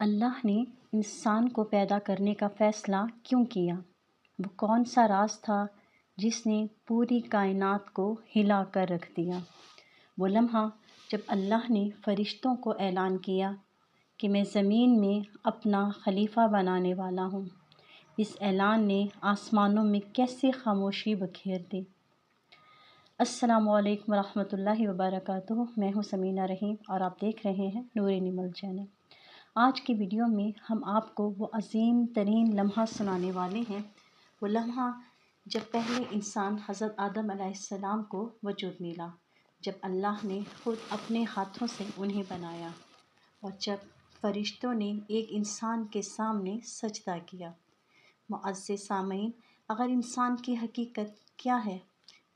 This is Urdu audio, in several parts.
اللہ نے انسان کو پیدا کرنے کا فیصلہ کیوں کیا؟ وہ کون سا راز تھا جس نے پوری کائنات کو ہلا کر رکھ دیا؟ وہ لمحہ جب اللہ نے فرشتوں کو اعلان کیا کہ میں زمین میں اپنا خلیفہ بنانے والا ہوں۔ اس اعلان نے آسمانوں میں کیسے خاموشی بکھیر دی۔ السلام علیکم ورحمۃ اللہ وبرکاتہ۔ میں ہوں سمینہ رحیم اور آپ دیکھ رہے ہیں نور نیمل چینل۔ آج کی ویڈیو میں ہم آپ کو وہ عظیم ترین لمحہ سنانے والے ہیں، وہ لمحہ جب پہلے انسان حضرت آدم علیہ السلام کو وجود ملا، جب اللہ نے خود اپنے ہاتھوں سے انہیں بنایا اور جب فرشتوں نے ایک انسان کے سامنے سجدہ کیا۔ معزز سامعین، اگر انسان کی حقیقت کیا ہے،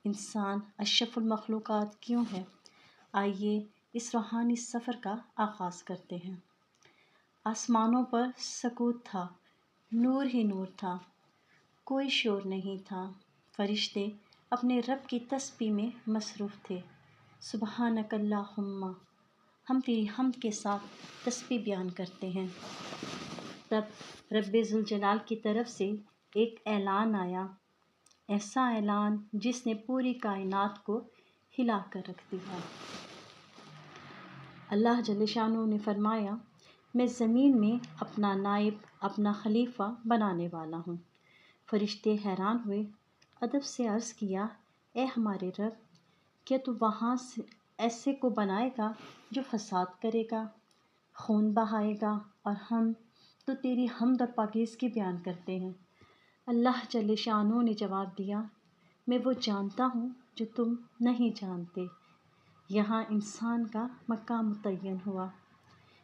انسان اشرف المخلوقات کیوں ہے، آئیے اس روحانی سفر کا آغاز کرتے ہیں۔ آسمانوں پر سکوت تھا، نور ہی نور تھا، کوئی شور نہیں تھا۔ فرشتے اپنے رب کی تسبیح میں مصروف تھے۔ سبحانک اللہم، ہم تیری حمد کے ساتھ تسبیح بیان کرتے ہیں۔ تب رب ذوالجلال کی طرف سے ایک اعلان آیا، ایسا اعلان جس نے پوری کائنات کو ہلا کر رکھ دیا۔ اللہ جل شانہ نے فرمایا، میں زمین میں اپنا نائب، اپنا خلیفہ بنانے والا ہوں۔ فرشتے حیران ہوئے، ادب سے عرض کیا، اے ہمارے رب، کیا تو وہاں ایسے کو بنائے گا جو فساد کرے گا، خون بہائے گا، اور ہم تو تیری حمد اور پاکیزگی بیان کرتے ہیں۔ اللہ جل شانہ نے جواب دیا، میں وہ جانتا ہوں جو تم نہیں جانتے۔ یہاں انسان کا مقام متعین ہوا۔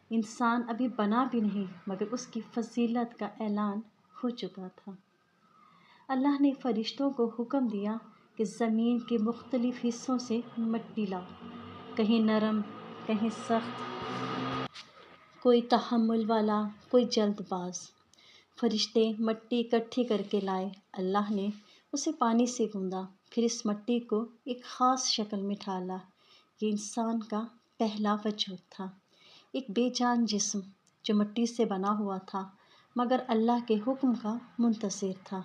انسان ابھی بنا بھی نہیں مگر اس کی فضیلت کا اعلان ہو چکا تھا۔ اللہ نے فرشتوں کو حکم دیا کہ زمین کے مختلف حصوں سے مٹی لاؤ، کہیں نرم، کہیں سخت، کوئی تحمل والا، کوئی جلد باز۔ فرشتے مٹی اکٹھی کر کے لائے۔ اللہ نے اسے پانی سے گوندا، پھر اس مٹی کو ایک خاص شکل میں ڈھالا۔ یہ انسان کا پہلا وجود تھا، ایک بے جان جسم جو مٹی سے بنا ہوا تھا مگر اللہ کے حکم کا منتظر تھا۔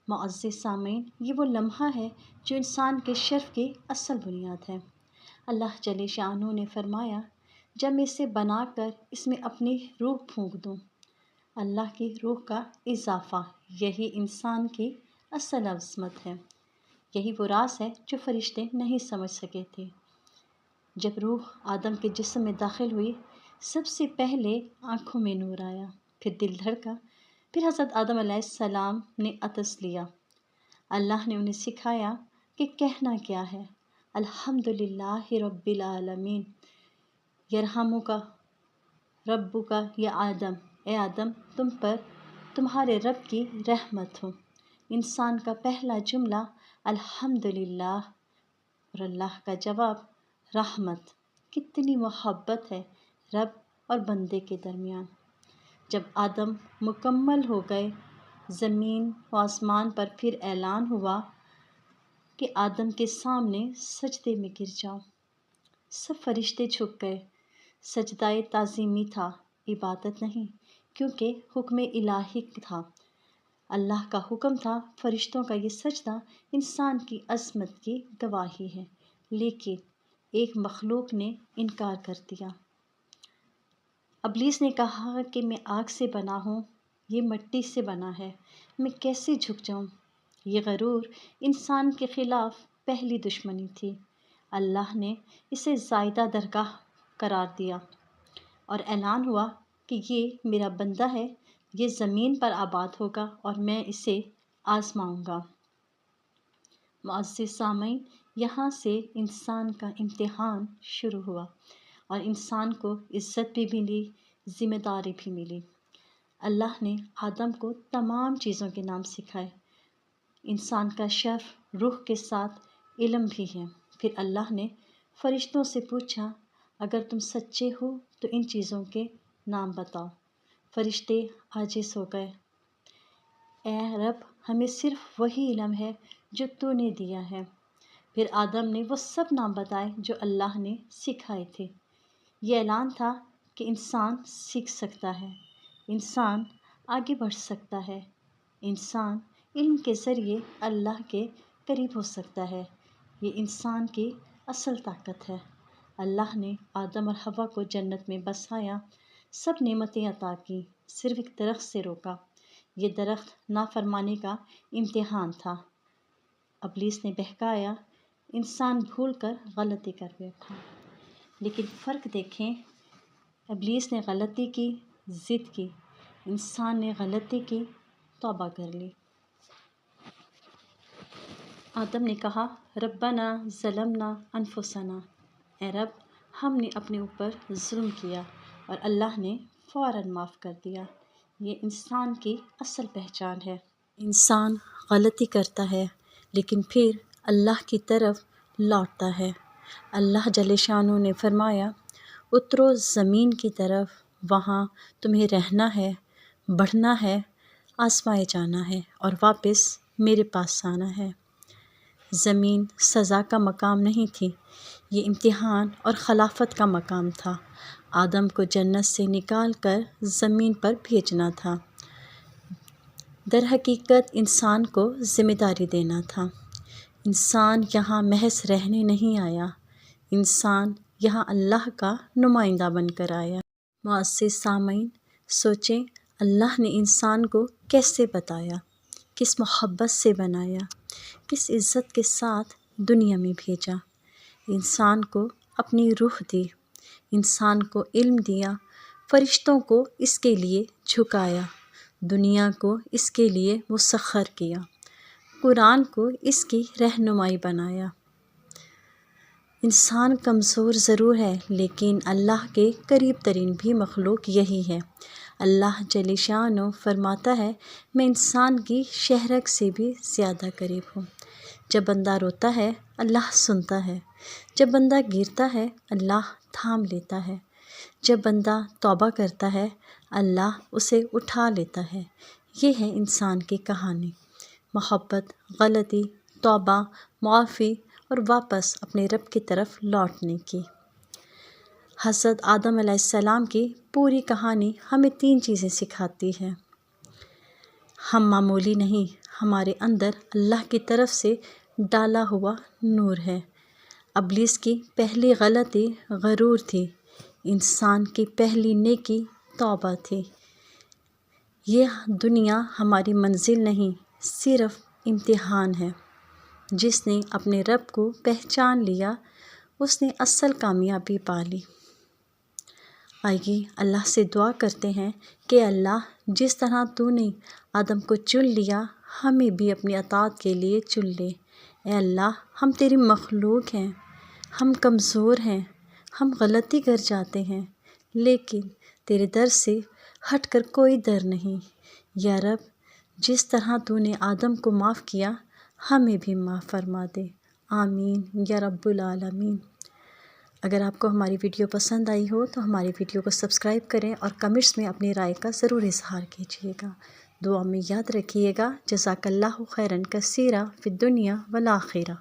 معزز سامعین، یہ وہ لمحہ ہے جو انسان کے شرف کی اصل بنیاد ہے۔ اللہ جل شانہ نے فرمایا، جب میں اسے بنا کر اس میں اپنی روح پھونک دوں، اللہ کی روح کا اضافہ، یہی انسان کی اصل عظمت ہے۔ یہی وہ راز ہے جو فرشتے نہیں سمجھ سکے تھے۔ جب روح آدم کے جسم میں داخل ہوئی، سب سے پہلے آنکھوں میں نور آیا، پھر دل دھڑکا، پھر حضرت آدم علیہ السلام نے عطس لیا۔ اللہ نے انہیں سکھایا کہ کہنا کیا ہے، الحمدللہ رب العالمین، یرحمک ربک یا آدم، اے آدم، تم پر تمہارے رب کی رحمت ہو۔ انسان کا پہلا جملہ الحمدللہ اور اللہ کا جواب رحمت۔ کتنی محبت ہے رب اور بندے کے درمیان۔ جب آدم مکمل ہو گئے، زمین و آسمان پر پھر اعلان ہوا کہ آدم کے سامنے سجدے میں گر جاؤ۔ سب فرشتے جھک گئے۔ سجدہ تعظیمی تھا، عبادت نہیں، کیونکہ حکم الہی تھا۔ اللہ کا حکم تھا۔ فرشتوں کا یہ سجدہ انسان کی عظمت کی گواہی ہے، لیکن ایک مخلوق نے انکار کر دیا۔ ابلیس نے کہا کہ میں آگ سے بنا ہوں، یہ مٹی سے بنا ہے، میں کیسے جھک جاؤں؟ یہ غرور انسان کے خلاف پہلی دشمنی تھی۔ اللہ نے اسے زائدہ درگاہ قرار دیا اور اعلان ہوا کہ یہ میرا بندہ ہے، یہ زمین پر آباد ہوگا اور میں اسے آزماؤں گا۔ معزز سامعین، یہاں سے انسان کا امتحان شروع ہوا اور انسان کو عزت بھی ملی، ذمہ داری بھی ملی۔ اللہ نے آدم کو تمام چیزوں کے نام سکھائے۔ انسان کا شرف روح کے ساتھ علم بھی ہے۔ پھر اللہ نے فرشتوں سے پوچھا، اگر تم سچے ہو تو ان چیزوں کے نام بتاؤ۔ فرشتے عاجز ہو گئے، اے رب، ہمیں صرف وہی علم ہے جو تو نے دیا ہے۔ پھر آدم نے وہ سب نام بتائے جو اللہ نے سکھائے تھے۔ یہ اعلان تھا کہ انسان سیکھ سکتا ہے، انسان آگے بڑھ سکتا ہے، انسان علم کے ذریعے اللہ کے قریب ہو سکتا ہے۔ یہ انسان کی اصل طاقت ہے۔ اللہ نے آدم اور حوا کو جنت میں بسایا، سب نعمتیں عطا کی، صرف ایک درخت سے روکا۔ یہ درخت نافرمانی کا امتحان تھا۔ ابلیس نے بہکایا، انسان بھول کر غلطی کر بیٹھا۔ لیکن فرق دیکھیں، ابلیس نے غلطی کی، ضد کی، انسان نے غلطی کی، توبہ کر لی۔ آدم نے کہا ربنا ظلمنا انفسنا، اے رب ہم نے اپنے اوپر ظلم کیا، اور اللہ نے فوراً معاف کر دیا۔ یہ انسان کی اصل پہچان ہے۔ انسان غلطی کرتا ہے لیکن پھر اللہ کی طرف لوٹتا ہے۔ اللہ جل شانہ نے فرمایا اترو زمین کی طرف، وہاں تمہیں رہنا ہے، بڑھنا ہے، آزمائے جانا ہے اور واپس میرے پاس آنا ہے۔ زمین سزا کا مقام نہیں تھی، یہ امتحان اور خلافت کا مقام تھا۔ آدم کو جنت سے نکال کر زمین پر بھیجنا تھا، در حقیقت انسان کو ذمہ داری دینا تھا۔ انسان یہاں محض رہنے نہیں آیا، انسان یہاں اللہ کا نمائندہ بن کر آیا۔ معزز سامعین، سوچیں اللہ نے انسان کو کیسے بتایا، کس محبت سے بنایا، کس عزت کے ساتھ دنیا میں بھیجا۔ انسان کو اپنی روح دی، انسان کو علم دیا، فرشتوں کو اس کے لیے جھکایا، دنیا کو اس کے لیے مسخر کیا، قرآن کو اس کی رہنمائی بنایا۔ انسان کمزور ضرور ہے لیکن اللہ کے قریب ترین بھی مخلوق یہی ہے۔ اللہ جل شانہ فرماتا ہے میں انسان کی شہرک سے بھی زیادہ قریب ہوں۔ جب بندہ روتا ہے اللہ سنتا ہے، جب بندہ گرتا ہے اللہ تھام لیتا ہے، جب بندہ توبہ کرتا ہے اللہ اسے اٹھا لیتا ہے۔ یہ ہے انسان کی کہانی، محبت، غلطی، توبہ، معافی اور واپس اپنے رب کی طرف لوٹنے کی۔ حضرت آدم علیہ السلام کی پوری کہانی ہمیں 3 چیزیں سکھاتی ہے۔ ہم معمولی نہیں، ہمارے اندر اللہ کی طرف سے ڈالا ہوا نور ہے۔ ابلیس کی پہلی غلطی غرور تھی، انسان کی پہلی نیکی توبہ تھی۔ یہ دنیا ہماری منزل نہیں، صرف امتحان ہے۔ جس نے اپنے رب کو پہچان لیا اس نے اصل کامیابی پا لی۔ آئیے اللہ سے دعا کرتے ہیں کہ اللہ جس طرح تو نے آدم کو چن لیا ہمیں بھی اپنی اطاعت کے لیے چن لے۔ اے اللہ ہم تیری مخلوق ہیں، ہم کمزور ہیں، ہم غلطی کر جاتے ہیں، لیکن تیرے در سے ہٹ کر کوئی در نہیں۔ یا رب جس طرح تو نے آدم کو معاف کیا ہمیں بھی معاف فرما دے، آمین یا رب العالمین۔ اگر آپ کو ہماری ویڈیو پسند آئی ہو تو ہماری ویڈیو کو سبسکرائب کریں اور کمنٹس میں اپنی رائے کا ضرور اظہار کیجیے گا۔ دعا میں یاد رکھیے گا، جزاک اللہ خیرا کثیرا فی الدنیا والآخرہ۔